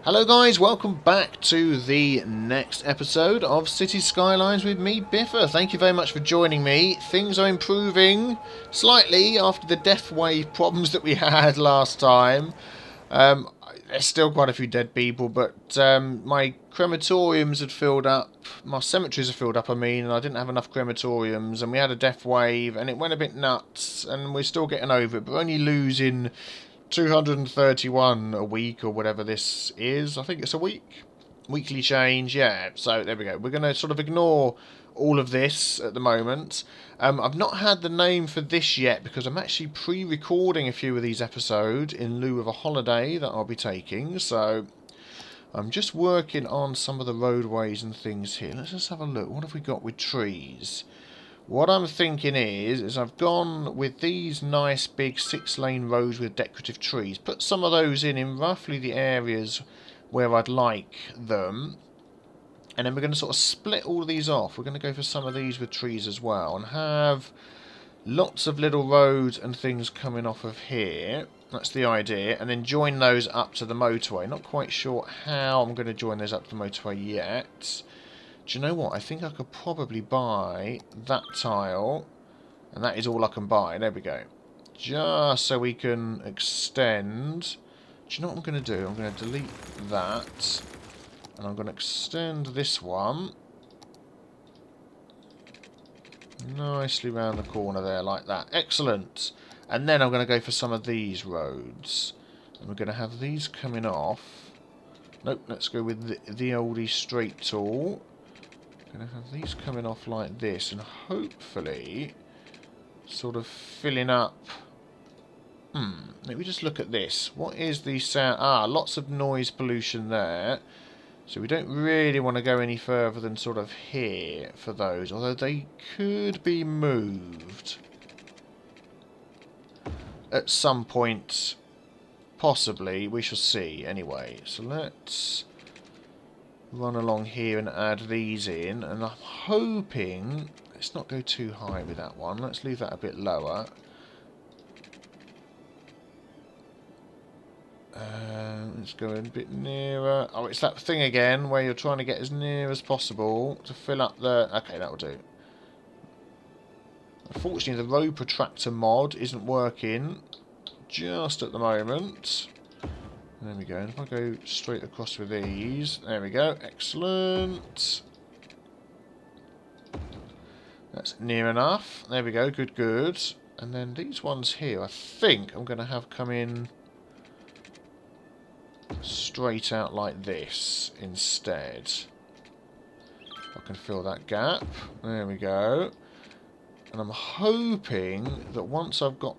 Hello guys, welcome back to the next episode of City Skylines with me, Biffa. Thank you very much for joining me. Things are improving slightly after the death wave problems that we had last time. There's still quite a few dead people, but my crematoriums had filled up, my cemeteries are filled up, and I didn't have enough crematoriums, and we had a death wave, and it went a bit nuts, and we're still getting over it, but we're only losing 231 a week or whatever this is. I think it's a week. Weekly change, yeah. So there we go. We're going to sort of ignore all of this at the moment. I've not had the name for this yet because I'm actually pre-recording a few of these episodes in lieu of a holiday that I'll be taking. So I'm just working on some of the roadways and things here. Let's just have a look. What have we got with trees? What I'm thinking is I've gone with these nice big 6-lane roads with decorative trees. Put some of those in roughly the areas where I'd like them. And then we're going to sort of split all of these off. We're going to go for some of these with trees as well. And have lots of little roads and things coming off of here. That's the idea. And then join those up to the motorway. Not quite sure how I'm going to join those up to the motorway yet. Do you know what? I think I could probably buy that tile. And that is all I can buy. There we go. Just so we can extend. Do you know what I'm going to do? I'm going to delete that. And I'm going to extend this one. Nicely round the corner there like that. Excellent. And then I'm going to go for some of these roads. And we're going to have these coming off. Nope, let's go with the oldie straight tool. Going to have these coming off like this and hopefully sort of filling up. Let me just look at this. What is the sound? Lots of noise pollution there. So we don't really want to go any further than sort of here for those, although they could be moved at some point, possibly. We shall see anyway. So let's run along here and add these in, and I'm hoping let's not go too high with that one. Let's leave that a bit lower. Let's go a bit nearer. Oh, it's that thing again where you're trying to get as near as possible to fill up the... Okay, that'll do. Unfortunately, the road protractor mod isn't working just at the moment. There we go. And if I go straight across with these, there we go. Excellent. That's near enough. There we go. Good, good. And then these ones here, I think I'm going to have come in straight out like this instead. I can fill that gap. There we go. And I'm hoping that once I've got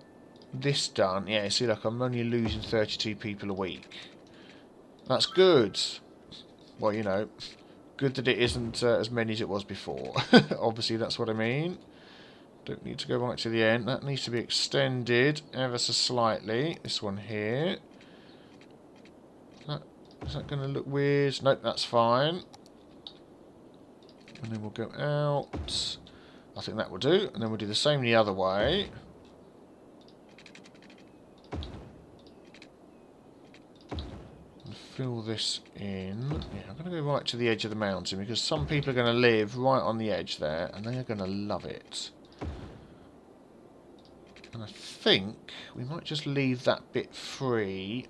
this done, yeah, see, like I'm only losing 32 people a week. That's good. Well, you know, good that it isn't as many as it was before. Obviously, that's what I mean. Don't need to go right to the end. That needs to be extended ever so slightly. This one here. Is that going to look weird? Nope, that's fine. And then we'll go out. I think that will do. And then we'll do the same the other way. Fill this in. Yeah, I'm going to go right to the edge of the mountain because some people are going to live right on the edge there and they are going to love it. And I think we might just leave that bit free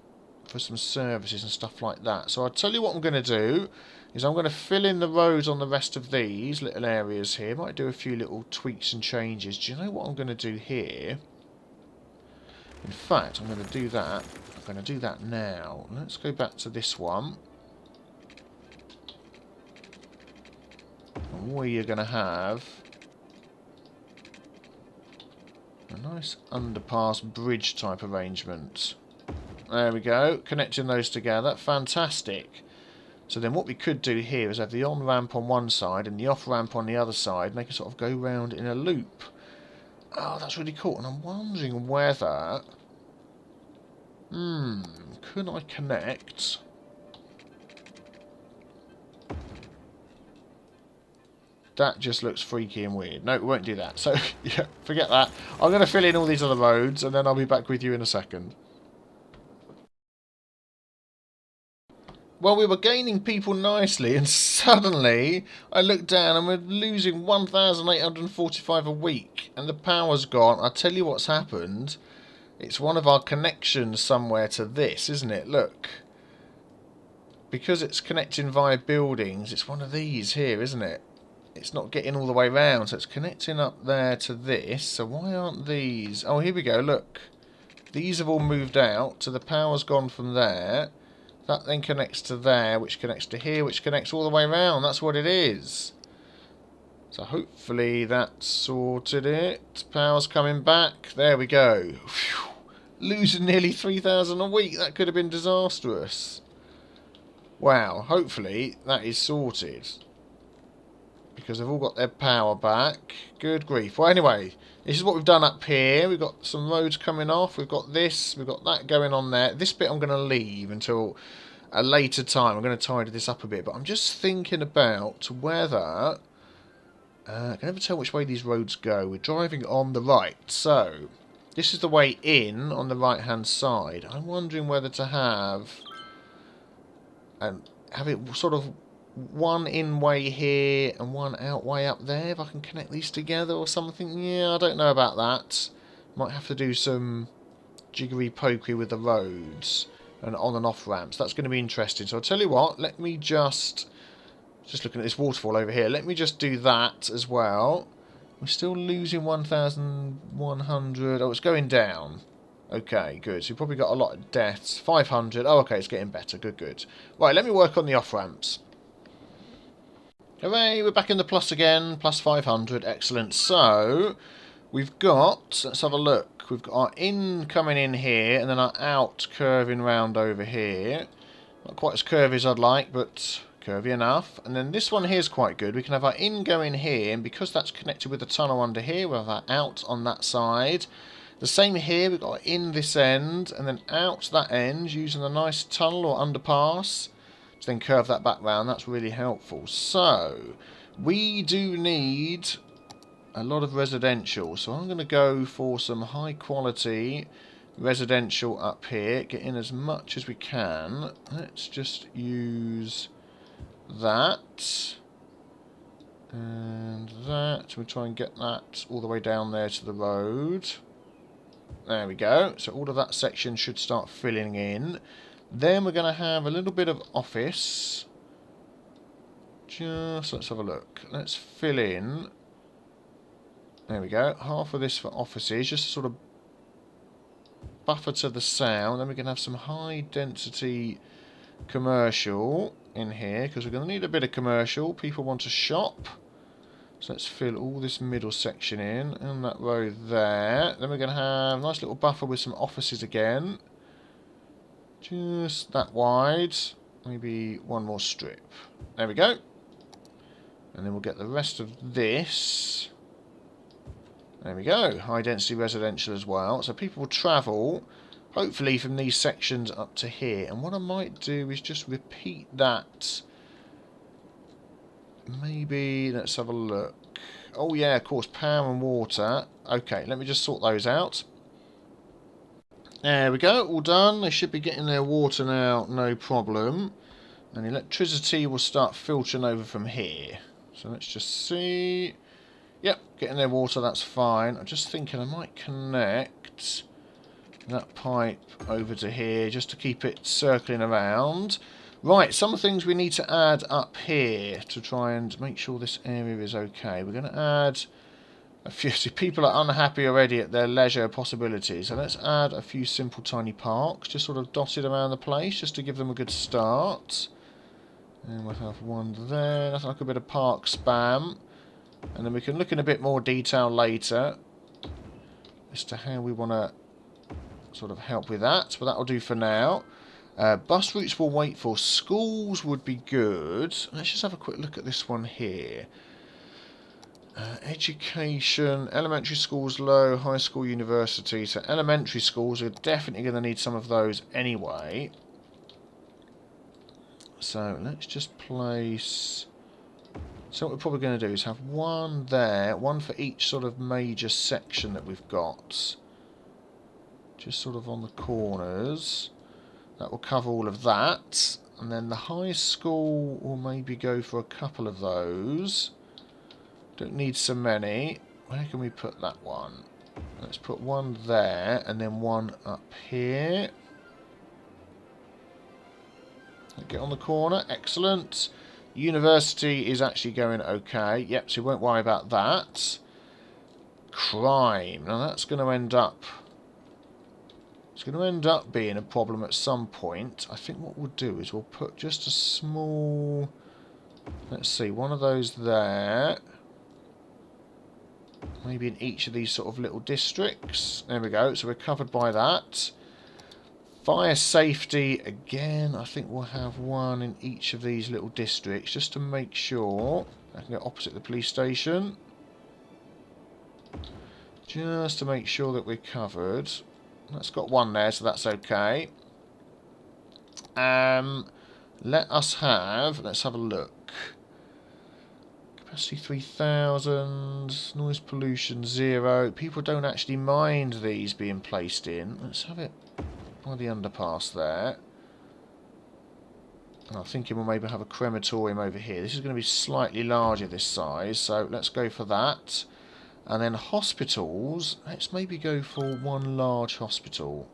for some services and stuff like that. So I'll tell you what I'm going to do is I'm going to fill in the roads on the rest of these little areas here. Might do a few little tweaks and changes. Do you know what I'm going to do here? In fact, I'm going to do that. I'm going to do that now. Let's go back to this one. And where you're going to have a nice underpass bridge type arrangement. There we go. Connecting those together. Fantastic. So then what we could do here is have the on-ramp on one side and the off-ramp on the other side. And they can sort of go round in a loop. Oh, that's really cool. And I'm wondering whether... could I connect? That just looks freaky and weird. No, we won't do that. So, yeah, forget that. I'm going to fill in all these other roads, and then I'll be back with you in a second. Well, we were gaining people nicely, and suddenly I looked down and we're losing 1,845 a week, and the power's gone. I'll tell you what's happened. It's one of our connections somewhere to this, isn't it? Look. Because it's connecting via buildings, it's one of these here, isn't it? It's not getting all the way round, so it's connecting up there to this. So why aren't these... Oh, here we go, look. These have all moved out, so the power's gone from there. That then connects to there, which connects to here, which connects all the way around. That's what it is. So hopefully that sorted it. Power's coming back. There we go. Whew. Losing nearly 3,000 a week. That could have been disastrous. Wow. Hopefully that is sorted. Because they've all got their power back. Good grief. Well, anyway, this is what we've done up here. We've got some roads coming off. We've got this. We've got that going on there. This bit I'm going to leave until a later time. I'm going to tidy this up a bit. But I'm just thinking about whether... I can never tell which way these roads go. We're driving on the right. So, this is the way in on the right-hand side. I'm wondering whether to have it sort of... one in way here and one out way up there, if I can connect these together or something. Yeah, I don't know about that. Might have to do some jiggery pokery with the roads and on and off ramps. That's going to be interesting. So I'll tell you what, let me just looking at this waterfall over here, let me just do that as well. We're still losing 1,100. Oh, it's going down. Okay, good. So we've probably got a lot of deaths. 500. Oh, okay, it's getting better. Good, good. Right, let me work on the off ramps. Hooray, we're back in the plus again, plus 500, excellent. So, we've got, let's have a look, we've got our in coming in here, and then our out curving round over here. Not quite as curvy as I'd like, but curvy enough. And then this one here is quite good. We can have our in going here, and because that's connected with the tunnel under here, we'll have our out on that side. The same here, we've got our in this end, and then out that end, using a nice tunnel or underpass. Then curve that back round. That's really helpful. So we do need a lot of residential, so I'm going to go for some high quality residential up here, get in as much as we can. Let's just use that and that. We'll try and get that all the way down there to the road. There we go. So all of that section should start filling in. Then we're going to have a little bit of office. Just, let's have a look. Let's fill in. There we go. Half of this for offices. Just sort of buffer to the sound. Then we're going to have some high density commercial in here. Because we're going to need a bit of commercial. People want to shop. So let's fill all this middle section in. And that road there. Then we're going to have a nice little buffer with some offices again. Just that wide. Maybe one more strip. There we go. And then we'll get the rest of this. There we go. High density residential as well. So people will travel, hopefully, from these sections up to here. And what I might do is just repeat that. Maybe, let's have a look. Oh yeah, of course, power and water. Okay, let me just sort those out. There we go, all done. They should be getting their water now, no problem. And electricity will start filtering over from here. So let's just see. Yep, getting their water, that's fine. I'm just thinking I might connect that pipe over to here just to keep it circling around. Right, some things we need to add up here to try and make sure this area is okay. We're going to add a few. See, people are unhappy already at their leisure possibilities. So let's add a few simple tiny parks, just sort of dotted around the place, just to give them a good start. And we'll have one there. That's like a bit of park spam. And then we can look in a bit more detail later as to how we want to sort of help with that. But that'll do for now. Bus routes we'll wait for. Schools would be good. Let's just have a quick look at this one here. Education, elementary schools low, high school, university. So elementary schools are definitely going to need some of those anyway. So let's just place... So what we're probably going to do is have one there, one for each sort of major section that we've got. Just sort of on the corners. That will cover all of that. And then the high school will maybe go for a couple of those. Don't need so many. Where can we put that one? Let's put one there and then one up here. Get on the corner. Excellent. University is actually going okay. Yep, so we won't worry about that. Crime. Now that's going to end up... It's going to end up being a problem at some point. I think what we'll do is we'll put just a small... Let's see, one of those there. Maybe in each of these sort of little districts. There we go. So we're covered by that. Fire safety, again, I think we'll have one in each of these little districts just to make sure. I can go opposite the police station. Just to make sure that we're covered. That's got one there, so that's okay. Let's have a look. Capacity 3000, noise pollution 0. People don't actually mind these being placed in. Let's have it by the underpass there. And I'm thinking we'll maybe have a crematorium over here. This is going to be slightly larger this size, so let's go for that. And then hospitals, let's maybe go for one large hospital.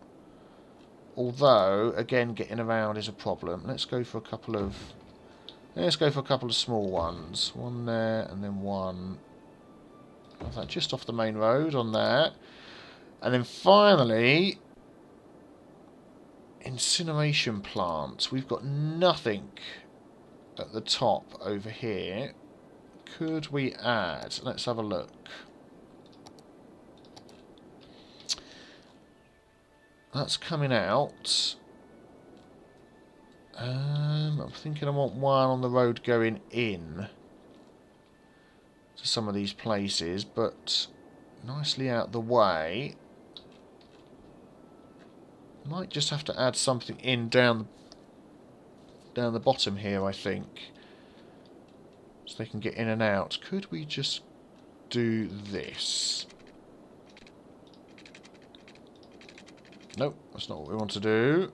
Although, again, getting around is a problem. Let's go for a couple of small ones. One there and then one. Have that just off the main road on there. And then finally, Incineration Plants. We've got nothing at the top over here. Could we add? Let's have a look. That's coming out. I'm thinking I want one on the road going in to some of these places, but nicely out the way. Might just have to add something in down the bottom here, I think, so they can get in and out. Could we just do this? Nope, that's not what we want to do.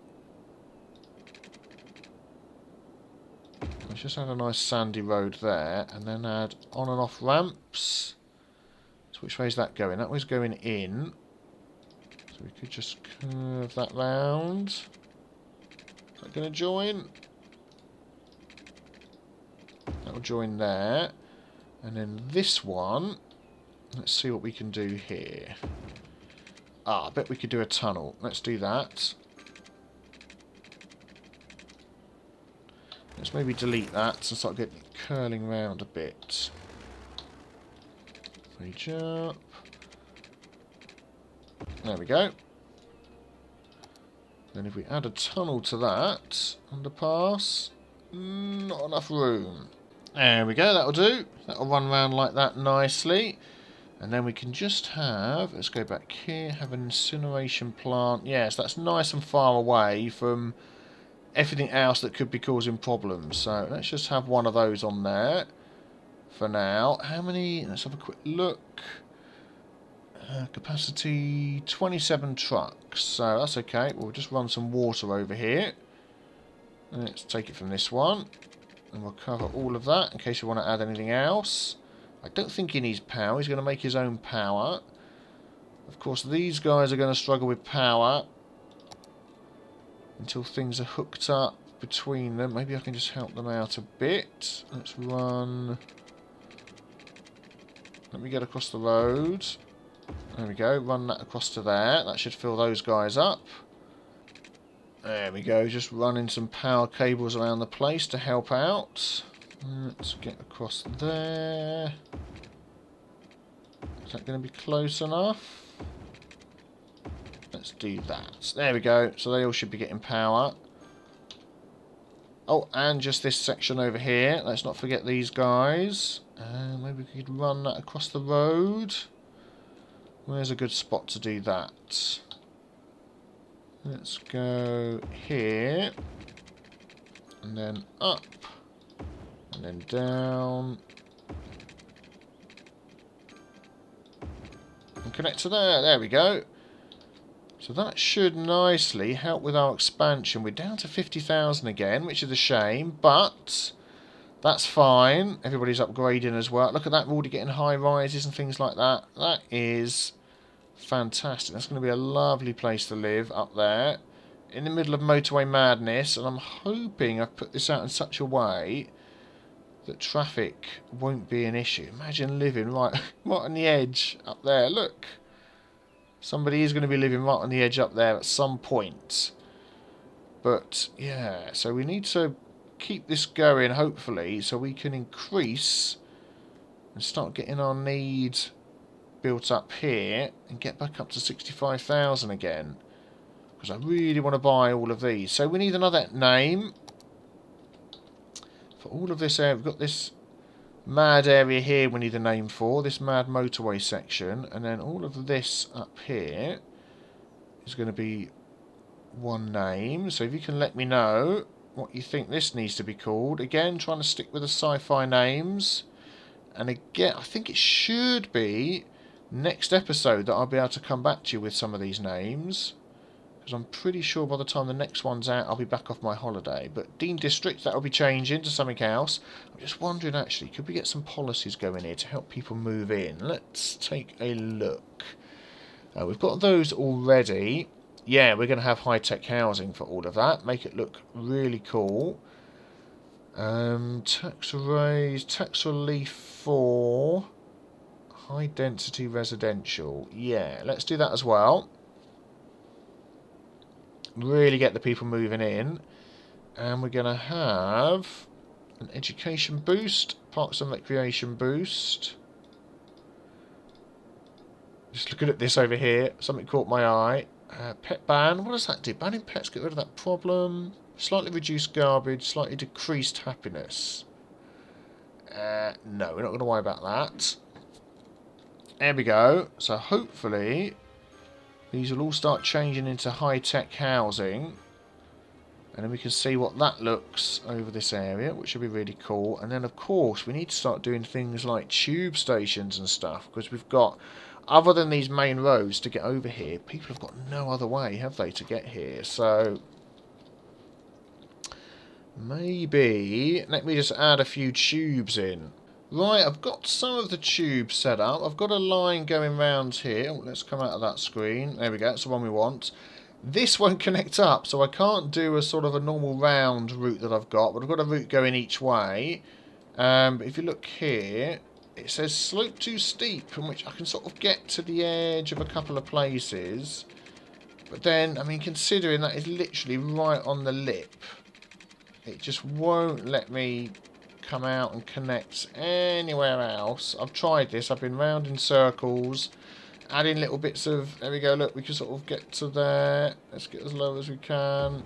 Let's just add a nice sandy road there, and then add on and off ramps. So which way is that going? That way's going in. So we could just curve that round. Is that going to join? That will join there. And then this one, let's see what we can do here. I bet we could do a tunnel. Let's do that. Let's maybe delete that and start getting it curling round a bit. Reach up. There we go. Then if we add a tunnel to that, underpass, not enough room. There we go, that'll do. That'll run around like that nicely. And then we can just have, let's go back here, have an incineration plant. Yes, that's nice and far away from everything else that could be causing problems. So let's just have one of those on there for now. How many? Let's have a quick look. Capacity 27 trucks. So that's okay. We'll just run some water over here. And let's take it from this one. And we'll cover all of that in case we want to add anything else. I don't think he needs power. He's going to make his own power. Of course, these guys are going to struggle with power until things are hooked up between them. Maybe I can just help them out a bit. Let's run. Let me get across the road. There we go. Run that across to there. That should fill those guys up. There we go. Just running some power cables around the place to help out. Let's get across there. Is that going to be close enough? Let's do that. There we go. So they all should be getting power. Oh, and just this section over here. Let's not forget these guys. Maybe we could run that across the road. Where's a good spot to do that? Let's go here. And then up. And then down. And connect to there. There we go. So that should nicely help with our expansion. We're down to 50,000 again, which is a shame, but that's fine. Everybody's upgrading as well. Look at that, we're already getting high rises and things like that. That is fantastic. That's going to be a lovely place to live up there in the middle of motorway madness, and I'm hoping I've put this out in such a way that traffic won't be an issue. Imagine living right on the edge up there. Look, somebody is going to be living right on the edge up there at some point. But yeah, so we need to keep this going, hopefully, so we can increase and start getting our need built up here and get back up to 65,000 again, because I really want to buy all of these. So we need another name for all of this area. We've got this mad area here we need a name for, this mad motorway section, and then all of this up here is going to be one name. So if you can let me know what you think this needs to be called. Again, trying to stick with the sci-fi names, and again I think it should be next episode that I'll be able to come back to you with some of these names, because I'm pretty sure by the time the next one's out I'll be back off my holiday. But Dean District, that will be changing to something else. I'm just wondering, actually, could we get some policies going here to help people move in? Let's take a look. We've got those already. Yeah, we're going to have high-tech housing for all of that. Make it look really cool. Tax raise, tax relief for high-density residential. Yeah, let's do that as well. Really get the people moving in. And we're going to have an education boost, parks and recreation boost. Just looking at this over here, something caught my eye. Pet ban, what does that do? Banning pets, get rid of that problem. Slightly reduced garbage, slightly decreased happiness. No, we're not going to worry about that. There we go. So hopefully these will all start changing into high-tech housing. And then we can see what that looks over this area, which will be really cool. And then, of course, we need to start doing things like tube stations and stuff, because we've got, other than these main roads to get over here, people have got no other way, have they, to get here? So maybe let me just add a few tubes in. Right, I've got some of the tubes set up. I've got a line going round here. Oh, let's come out of that screen. There we go, that's the one we want. This won't connect up, so I can't do a sort of a normal round route that I've got, but I've got a route going each way. But if you look here, it says slope too steep, from which I can sort of get to the edge of a couple of places. But then, I mean, considering that is literally right on the lip, it just won't let me come out and connect anywhere else. I've tried this, I've been round in circles, adding little bits of, there we go, look, we can sort of get to there. Let's get as low as we can. And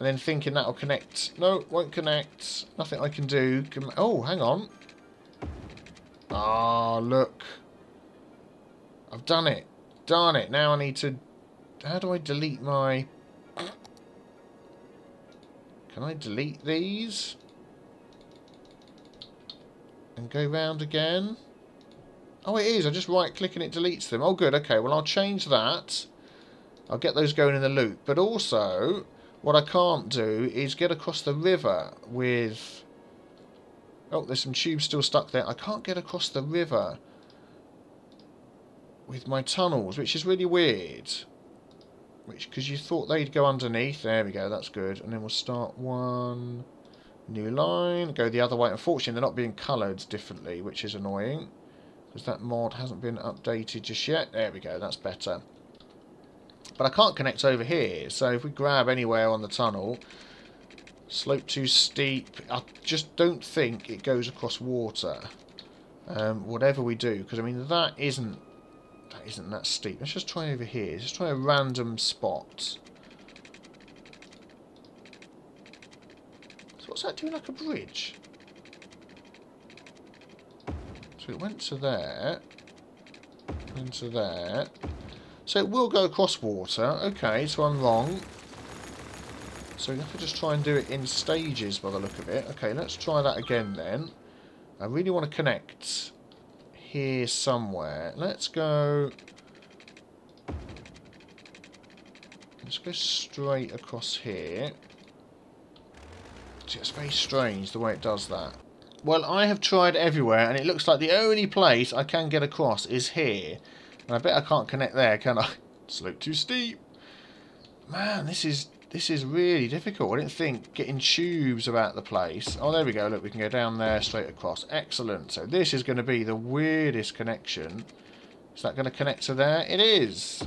then thinking that'll connect. No, won't connect. Nothing I can do. Oh, hang on. Ah, look. I've done it. Darn it. Now I need to... How do I delete my... Can I delete these? And go round again? Oh, it is. I just right-click and it deletes them. Oh, good. Okay, well, I'll change that. I'll get those going in the loop. But also, what I can't do is get across the river with... Oh, there's some tubes still stuck there. I can't get across the river with my tunnels, which is really weird. Because you thought they'd go underneath. There we go, that's good. And then we'll start one new line. Go the other way. Unfortunately, they're not being coloured differently, which is annoying. Because that mod hasn't been updated just yet. There we go, that's better. But I can't connect over here. So if we grab anywhere on the tunnel... Slope too steep. I just don't think it goes across water. Whatever we do, because I mean that isn't that steep. Let's just try over here. Let's just try a random spot. So what's that doing, like a bridge? So it went to there, into there. So it will go across water. Okay, so I'm wrong. So you have to just try and do it in stages by the look of it. Okay, let's try that again then. I really want to connect here somewhere. Let's go Let's go straight across here. See, it's very strange the way it does that. Well, I have tried everywhere, and it looks like the only place I can get across is here. And I bet I can't connect there, can I? Slope too steep. Man, this is really difficult. I didn't think getting tubes about the place. Oh, there we go. Look, we can go down there, straight across. Excellent. So this is going to be the weirdest connection. Is that going to connect to there? It is.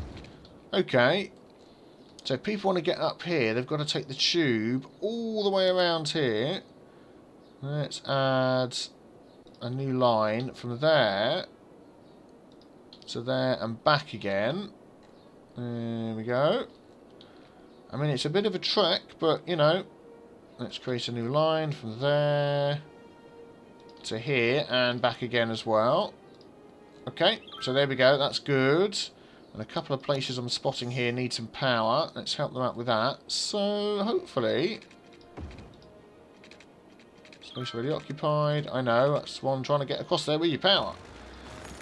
Okay. So if people want to get up here, they've got to take the tube all the way around here. Let's add a new line from there to there and back again. There we go. I mean, it's a bit of a trek, but, you know, let's create a new line from there to here and back again as well. Okay, so there we go. That's good. And a couple of places I'm spotting here need some power. Let's help them out with that. So, hopefully... Space already occupied. I know, that's one trying to get across there with your power.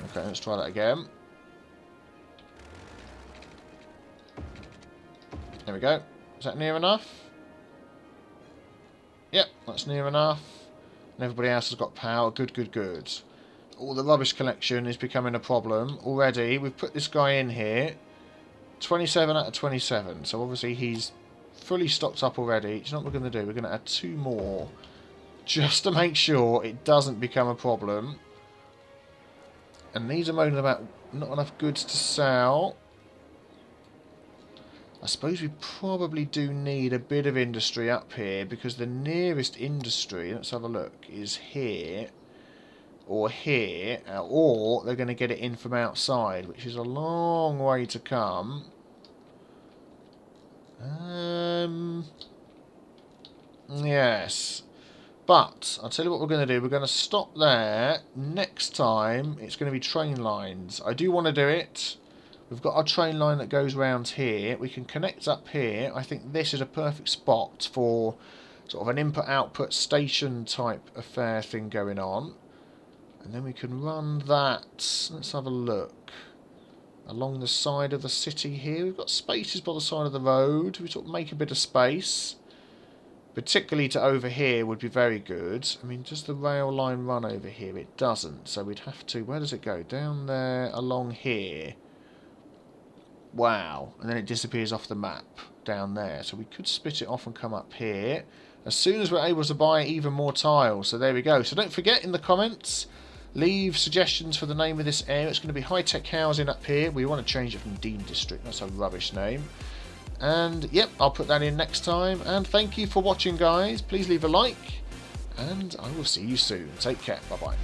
Okay, let's try that again. There we go. Is that near enough? Yep, that's near enough. And everybody else has got power. Good, good, good. All the rubbish collection is becoming a problem already. We've put this guy in here. 27 out of 27. So obviously he's fully stocked up already. Do you know what we're going to do? We're going to add 2 more. Just to make sure it doesn't become a problem. And these are moaning about not enough goods to sell. I suppose we probably do need a bit of industry up here, because the nearest industry, let's have a look, is here, or here, or they're going to get it in from outside, which is a long way to come. Yes. But, I'll tell you what we're going to do. We're going to stop there. Next time, it's going to be train lines. I do want to do it. We've got our train line that goes round here. We can connect up here. I think this is a perfect spot for sort of an input-output station type affair thing going on. And then we can run that. Let's have a look. Along the side of the city here. We've got spaces by the side of the road. We sort of make a bit of space. Particularly to over here would be very good. I mean, does the rail line run over here? It doesn't. So we'd have to... Where does it go? Down there, along here. Wow. And then it disappears off the map down there. So we could split it off and come up here. As soon as we're able to buy even more tiles. So there we go. So don't forget in the comments, leave suggestions for the name of this area. It's going to be high-tech housing up here. We want to change it from Dean District. That's a rubbish name. And, yep, I'll put that in next time. And thank you for watching, guys. Please leave a like. And I will see you soon. Take care. Bye-bye.